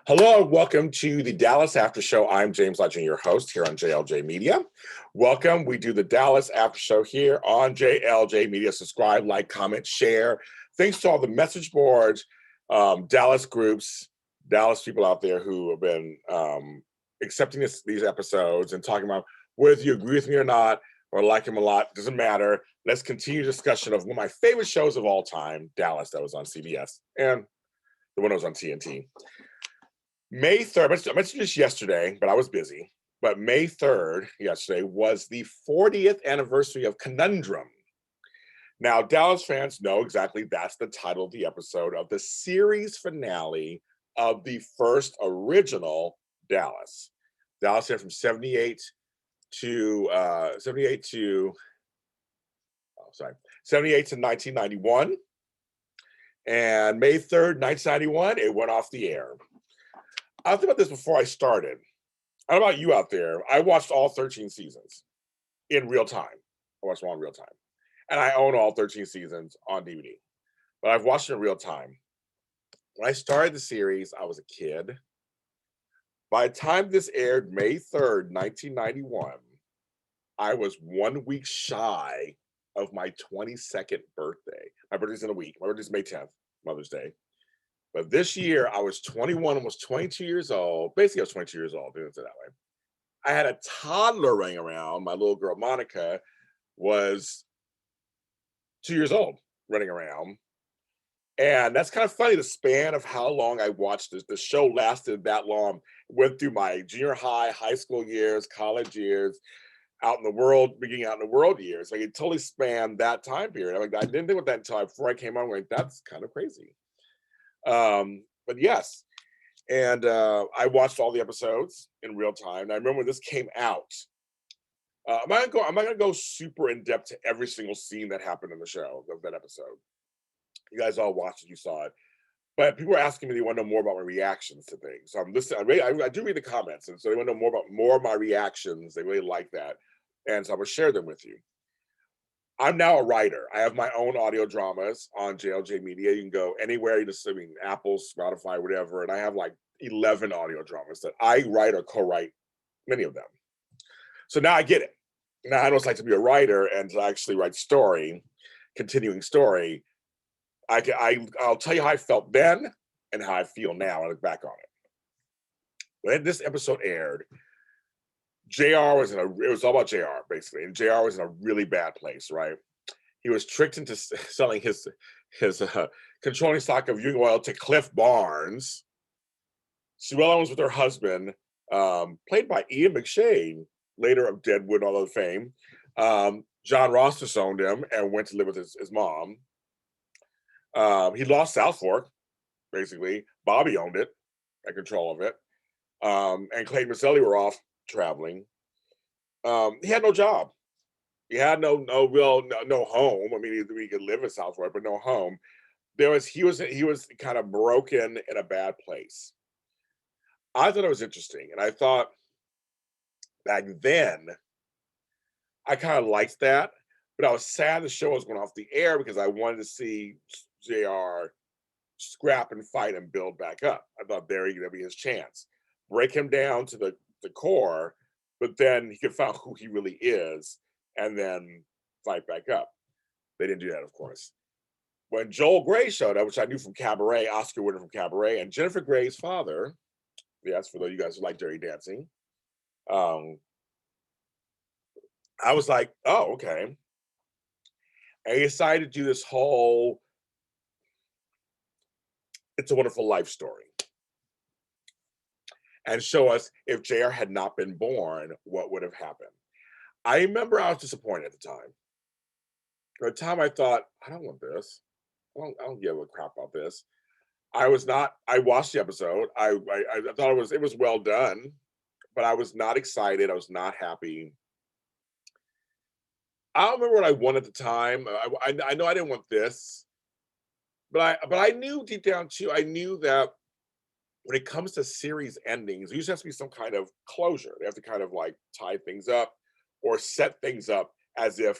Hello, and welcome to the Dallas After Show. I'm James Lott Jr, your host here on JLJ Media. Welcome. We do the Dallas After Show here on JLJ Media. Subscribe, like, comment, share. Thanks to all the message boards, Dallas groups, Dallas people out there who have been accepting these episodes and talking about whether you agree with me or not, or like him a lot, doesn't matter. Let's continue discussion of one of my favorite shows of all time, Dallas, that was on CBS, and the one that was on TNT. May 3rd, I mentioned this yesterday, but I was busy. But May 3rd, yesterday, was the 40th anniversary of Conundrum. Now, Dallas fans know exactly that's the title of the episode of the series finale of the first original Dallas. Dallas here from 78 to 1991. And May 3rd, 1991, it went off the air. I thought about this before I started. I don't know about you out there. I watched all 13 seasons in real time. I watched them all in real time. And I own all 13 seasons on DVD. But I've watched it in real time. When I started the series, I was a kid. By the time this aired, May 3rd, 1991, I was 1 week shy of my 22nd birthday. My birthday's in a week. My birthday's May 10th, Mother's Day. But this year, I was 21, almost 22 years old. Basically, I was 22 years old, didn't say that way. I had a toddler running around. My little girl, Monica, was 2 years old running around. And that's kind of funny, the span of how long I watched this. The show lasted that long. Went through my junior high, high school years, college years, out in the world, beginning out in the world years. Like it totally spanned that time period. I didn't think about that until before I came on. Like, that's kind of crazy. But yes, and I watched all the episodes in real time. And I remember when this came out. I'm not gonna go super in depth to every single scene that happened in the show of that episode. You guys all watched it, you saw it, but people were asking me they want to know more about my reactions to things. So I'm listening. I do read the comments, and so they want to know more of my reactions. They really like that, and so I'm gonna share them with you. I'm now a writer. I have my own audio dramas on JLJ Media. You can go anywhere, Apple, Spotify, whatever. And I have like 11 audio dramas that I write or co-write, many of them. So now I get it. Now I know what it's like to be a writer and to actually write story, continuing story. I'll tell you how I felt then and how I feel now. I look back on it. When this episode aired, it was all about JR basically, and JR was in a really bad place, right? He was tricked into selling his controlling stock of Ewing Oil to Cliff Barnes. Sue Ellen was with her husband, played by Ian McShane, later of Deadwood and all of fame. John Ross disowned him and went to live with his mom. He lost South Fork, basically. Bobby owned it, had control of it. And Clayton and Maselli were off traveling. He had no job. He had no home. I mean, he could live in South Fork, but no home. He was kind of broken in a bad place. I thought it was interesting, and I thought back then I kind of liked that, but I was sad the show was going off the air because I wanted to see JR scrap and fight and build back up. I thought that'd be his chance. Break him down to the core, but then he could find who he really is and then fight back up. They didn't do that, of course. When Joel Grey showed up, which I knew from Cabaret, Oscar winner from Cabaret, and Jennifer Grey's father, yes, for those of you guys who like Dirty Dancing, I was like, oh, okay. And he decided to do this whole It's a Wonderful Life story and show us if JR had not been born, what would have happened. I remember I was disappointed at the time. At the time I thought, I don't want this. I don't give a crap about this. I watched the episode. I thought it was well done, but I was not excited. I was not happy. I don't remember what I wanted at the time. I know I didn't want this, but I knew deep down too, I knew that when it comes to series endings, there usually has to be some kind of closure. They have to kind of like tie things up or set things up as if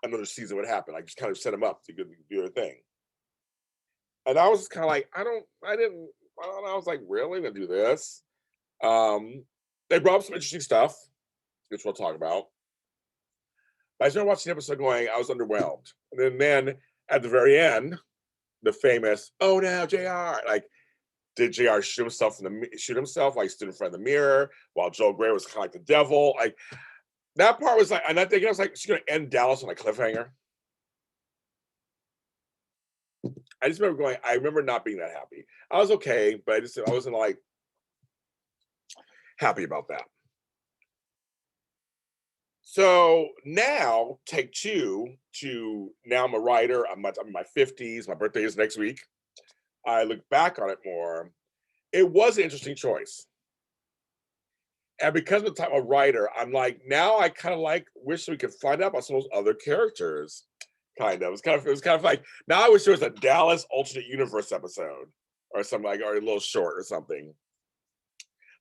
another season would happen. Like just kind of set them up to do their thing. And I was just kind of like, I didn't I don't know. I was like, really? Gonna do this? They brought up some interesting stuff, which we'll talk about. But I started watching the episode going, I was underwhelmed. And then at the very end, the famous, oh no, JR, like, did JR shoot himself like stood in front of the mirror while Joel Gray was kind of like the devil? Like that part was like, and I think I was like, she's gonna end Dallas on a cliffhanger. I just remember going, I remember not being that happy. I was okay, but I wasn't like happy about that. So now, take two to now I'm a writer. I'm in my 50s. My birthday is next week. I look back on it more. It was an interesting choice. And because of the time I'm a writer, I'm like, now I kind of like wish we could find out about some of those other characters. Kind of. It was kind of like, now I wish there was a Dallas alternate universe episode or something like, or a little short or something.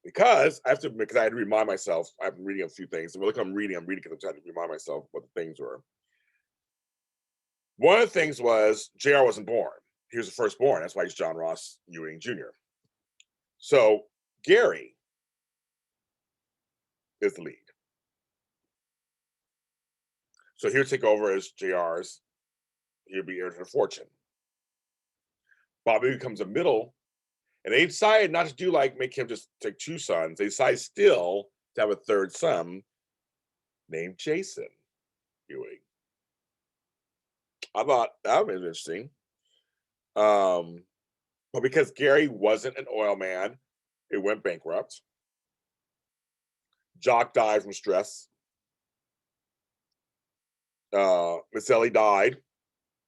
Because I have to admit, because I had to remind myself, I've been reading a few things. And I'm reading because I'm trying to remind myself what the things were. One of the things was JR wasn't born. He was the firstborn. That's why he's John Ross Ewing Jr. So Gary is the lead. So he'll take over as JR's. He'll be heir to the fortune. Bobby becomes a middle, and they decided not to do like make him just take two sons. They decided still to have a third son named Jason Ewing. I thought that was interesting. But because Gary wasn't an oil man, it went bankrupt. Jock died from stress. Miss Ellie died,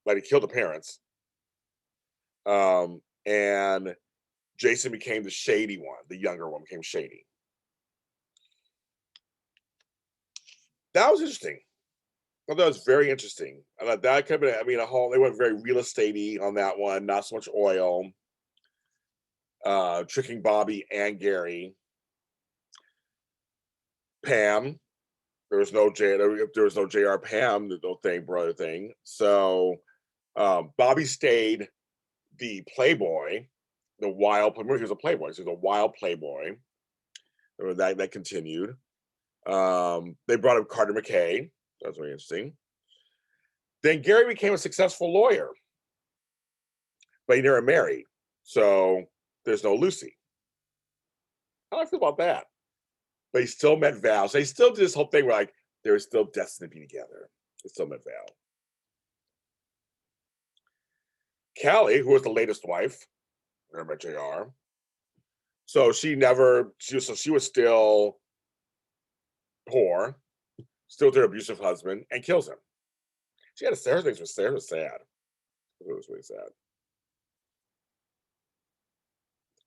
like he killed the parents. And Jason became the shady one. The younger one became shady. That was interesting. I thought that was very interesting. I thought that could have been, I mean, they went very real estate-y on that one, not so much oil. Tricking Bobby and Gary. Pam. There was no JR Pam, the no thing, brother thing. So Bobby stayed the playboy, the wild, remember he was a playboy, so he was a wild playboy. That continued. They brought up Carter McKay. That's really interesting. Then Gary became a successful lawyer, but he never married. So there's no Lucy. How do I feel about that? But he still met Val. So he still did this whole thing where like they were still destined to be together. He still met Val. Callie, who was the latest wife, never met JR. So she was still poor, still with her abusive husband, and kills him. She had a sad things. Sarah was sad. It was really sad.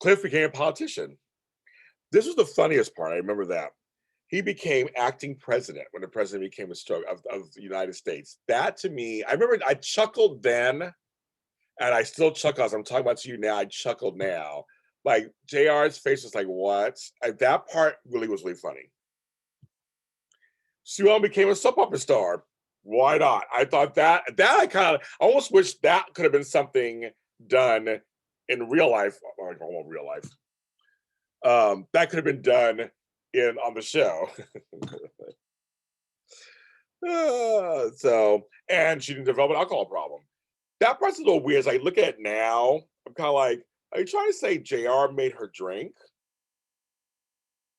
Cliff became a politician. This was the funniest part. I remember that. He became acting president when the president became of the United States. That to me, I remember I chuckled then, and I still chuckle as I'm talking about to you now. I chuckled now. Like JR's face was like, what? That part really was really funny. Sue Ellen became a soap opera star. Why not? I thought that I almost wish that could have been something done in real life. Like real life. That could have been done on the show. And she didn't develop an alcohol problem. That part's a little weird. As I look at it now, I'm kind of like, are you trying to say JR made her drink?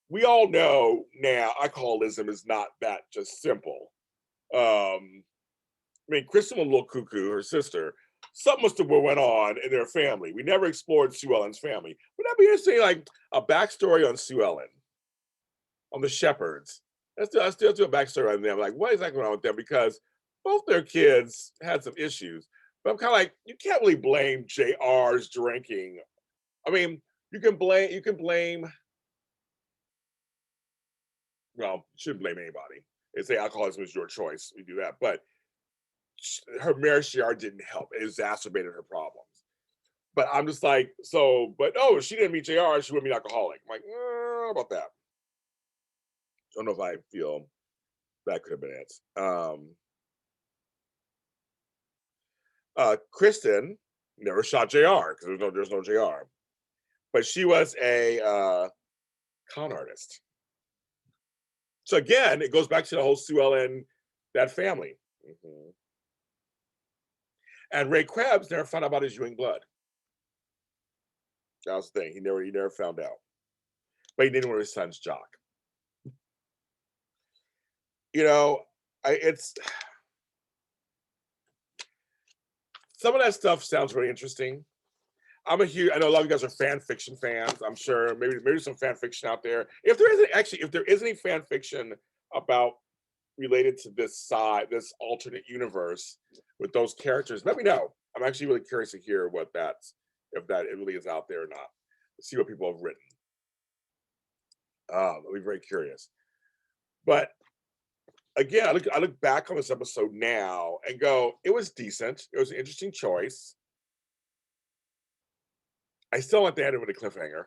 We all know now alcoholism is not that just simple. I mean, Kristen was a little cuckoo, her sister. Something must have went on in their family. We never explored Sue Ellen's family. Would that be interesting, like a backstory on Sue Ellen, on the Shepherds? Let's still do a backstory on them. Like, what is going on with them? Because both their kids had some issues. But I'm kind of like, you can't really blame JR's drinking. I mean, you can blame. Well, you shouldn't blame anybody. They say alcoholism is your choice. You do that, but her marriage to JR didn't help. It exacerbated her problems. But I'm just like, if she didn't meet JR, she wouldn't be an alcoholic. I'm like, how about that? I don't know if I feel that could have been it. Kristen never shot JR because there's no JR. but she was a con artist. So again, it goes back to the whole Sue Ellen, that family. Mhm. And Ray Krebs never found out about his Ewing blood. That was the thing. He never found out. But he didn't want his son's jock. You know, it's some of that stuff sounds really interesting. I know a lot of you guys are fan fiction fans. I'm sure maybe some fan fiction out there. If there is any fan fiction about related to this alternate universe with those characters, let me know. I'm actually really curious to hear if that it really is out there or not. See what people have written. I'll be very curious. But again, I look back on this episode now and go, it was decent. It was an interesting choice. I still like the end with a cliffhanger.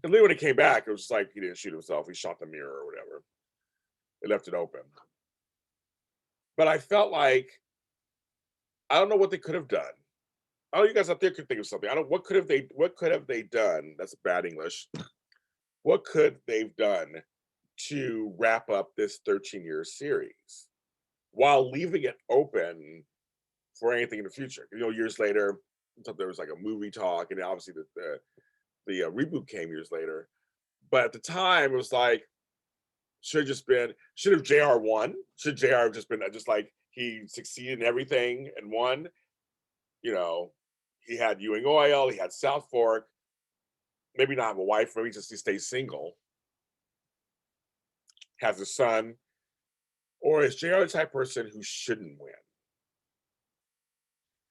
And then when it came back, it was just like he didn't shoot himself. He shot the mirror or whatever. They left it open. But I felt like I don't know what they could have done. I don't know you guys out there could think of something. I don't what could have they done? That's bad English. What could they've done to wrap up this 13-year series while leaving it open for anything in the future? You know, years later, there was like a movie talk, and obviously the reboot came years later. But at the time, it was like should have JR won? Should JR have just been just like he succeeded in everything and won? You know, he had Ewing Oil, he had South Fork. Maybe not have a wife, maybe just he stays single. Has a son, or is JR the type person who shouldn't win?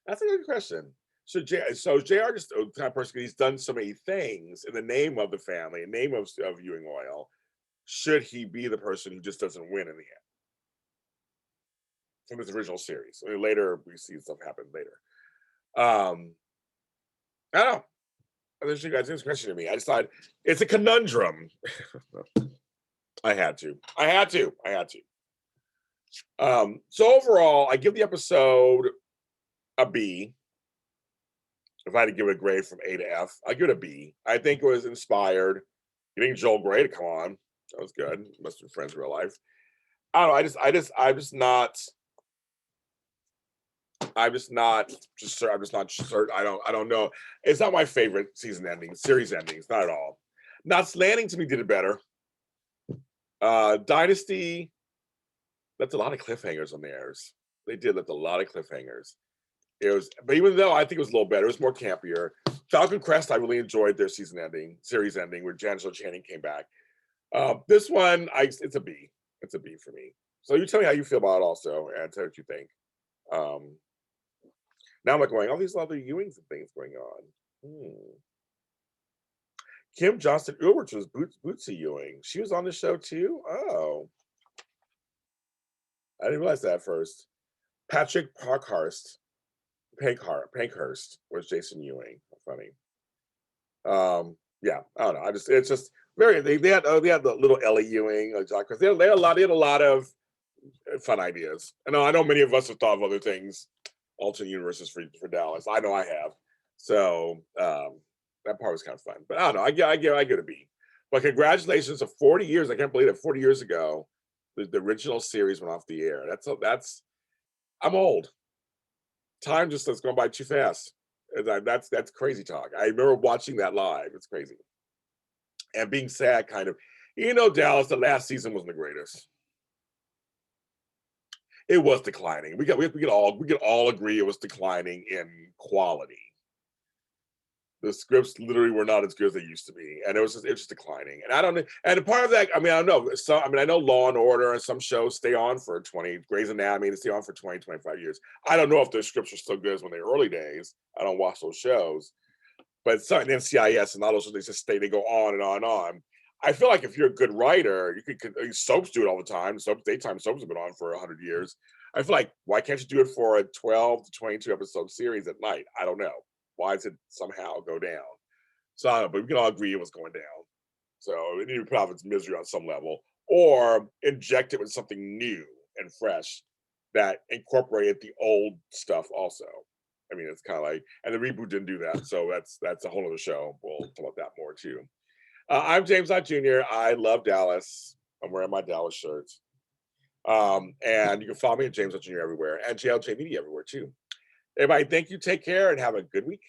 That's a good question. So JR just the type of person, he's done so many things in the name of the family, in the name of Ewing Oil. Should he be the person who just doesn't win in the end? From his original series. I mean, later we see stuff happen later. I don't know. This is a question to me. I just thought it's a conundrum. I had to. So overall, I give the episode a B. If I had to give it a grade from A to F, I give it a B. I think it was inspired. Getting Joel Grey to come on, that was good. Must have been friends in real life. I don't know. I'm just not certain. I don't know. It's not my favorite series endings, not at all. Knots Landing to me did it better. Dynasty left a lot of cliffhangers on theirs. They did left a lot of cliffhangers. But even though I think it was a little better, it was more campier. Falcon Crest, I really enjoyed their series ending, where D'Angelo Channing came back. This one, it's a B. It's a B for me. So you tell me how you feel about it also, and tell me what you think. Now I'm like going, all these other Ewings and things going on. Kim Johnston Ulrich was Bootsy Ewing. She was on the show too? Oh. I didn't realize that at first. Patrick Pankhurst was Jason Ewing. Funny. Yeah, I don't know. It's just very. They had the little Ellie Ewing, because they had a lot of fun ideas. I know many of us have thought of other things, alternate universes for Dallas. I know I have. So that part was kind of fun. But I don't know. I get a B. But congratulations to 40 years. I can't believe that 40 years ago, the original series went off the air. I'm old. Time just has gone by too fast. That's crazy talk. I remember watching that live. It's crazy. And being sad, kind of. Dallas, the last season wasn't the greatest. It was declining. We could all agree it was declining in quality. The scripts literally were not as good as they used to be, and it was just declining. And I don't know. And part of that, I don't know. I know Law and Order and some shows stay on for 20. Grey's Anatomy, they stay on for 20, 25 years. I don't know if their scripts are still good as when they were early days. I don't watch those shows, but some NCIS and all those shows, they go on and on and on. I feel like if you're a good writer, you could soaps do it all the time. Daytime soaps have been on for 100 years. I feel like, why can't you do it for a 12 to 22 episode series at night? I don't know. Why does it somehow go down? So I don't know, but we can all agree it was going down. So it needed to put out its misery on some level, or inject it with something new and fresh that incorporated the old stuff also. I mean, it's kind of like, and the reboot didn't do that, so that's a whole other show. We'll talk about that more too. I'm James Lott Jr. I love Dallas. I'm wearing my Dallas shirts. And you can follow me at James Lott Jr. everywhere and JLJ Media everywhere too. Everybody, thank you. Take care and have a good week.